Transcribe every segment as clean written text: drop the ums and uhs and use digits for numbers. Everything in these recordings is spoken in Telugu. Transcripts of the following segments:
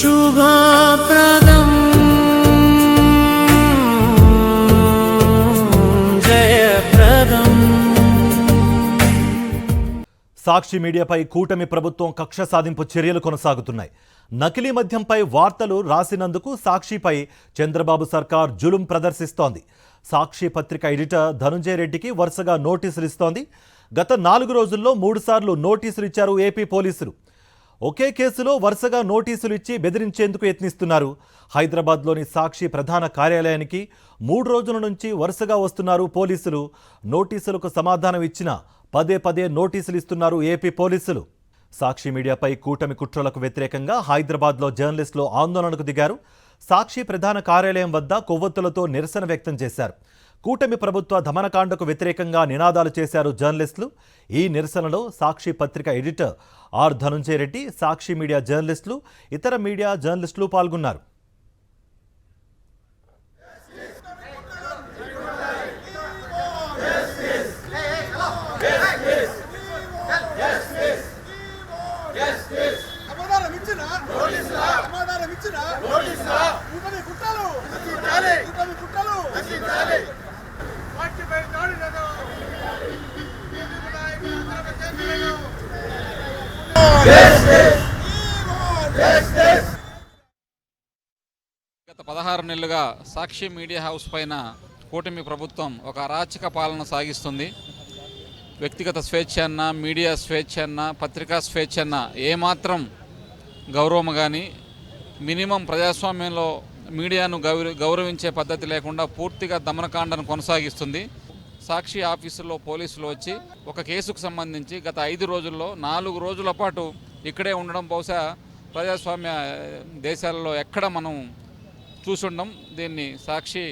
శుభప్రదం జయప్రదం. సాక్షి మీడియాపై కూటమి ప్రభుత్వం కక్ష సాధింపు చర్యలు కొనసాగుతున్నాయి. నకిలీ మద్యంపై వార్తలు రాసినందుకు సాక్షిపై చంద్రబాబు సర్కార్ జులుం ప్రదర్శిస్తోంది. సాక్షి పత్రిక ఎడిటర్ ధనుంజయ రెడ్డికి వరుసగా నోటీసులు ఇస్తోంది. గత 4 రోజుల్లో 3 సార్లు నోటీసులు ఇచ్చారు ఏపీ పోలీసులు. ఒకే కేసులో వరుసగా నోటీసులు ఇచ్చి బెదిరించేందుకు యత్నిస్తున్నారు. హైదరాబాద్లోని సాక్షి ప్రధాన కార్యాలయానికి 3 రోజుల నుంచి వరుసగా వస్తున్నారు పోలీసులు. నోటీసులకు సమాధానం ఇచ్చినా పదే పదే నోటీసులు ఇస్తున్నారు ఏపీ పోలీసులు. సాక్షి మీడియాపై కూటమి కుట్రలకు వ్యతిరేకంగా హైదరాబాద్లో జర్నలిస్టులు ఆందోళనకు దిగారు. సాక్షి ప్రధాన కార్యాలయం వద్ద కొవ్వొత్తులతో నిరసన వ్యక్తం చేశారు. కూటమి ప్రభుత్వ దమనకాండకు వ్యతిరేకంగా నినాదాలు చేశారు జర్నలిస్టులు. ఈ నిరసనలో సాక్షి పత్రిక editor are Dhanunjaya Reddy, Sakshi media జర్నలిస్టులు, ఇతర మీడియా జర్నలిస్టులు పాల్గొన్నారు. గత 16 నెలలుగా సాక్షి మీడియా హౌస్ పైన కూటమి ప్రభుత్వం ఒక అరాచక పాలన సాగిస్తుంది. వ్యక్తిగత స్వేచ్ఛ అన్న, మీడియా స్వేచ్ఛ అన్న, పత్రికా స్వేచ్ఛ అన్న ఏమాత్రం గౌరవం కానీ, మినిమం ప్రజాస్వామ్యంలో మీడియాను గౌరవించే పద్ధతి లేకుండా పూర్తిగా దమనకాండను కొనసాగిస్తుంది. సాక్షి ఆఫీసులో పోలీసులు వచ్చి ఒక కేసుకు సంబంధించి గత 5 రోజుల్లో 4 రోజుల పాటు ఇక్కడే ఉండడం బహుశా ప్రజాస్వామ్య దేశాలలో ఎక్కడ మనం చూసుండం. దీన్ని సాక్షి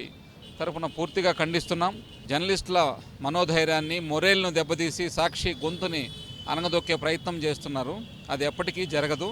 తరఫున పూర్తిగా ఖండిస్తున్నాం. జర్నలిస్టుల మనోధైర్యాన్ని, మొరేల్ను దెబ్బతీసి సాక్షి గొంతుని అనగదొక్కే ప్రయత్నం చేస్తున్నారు. అది ఎప్పటికీ జరగదు.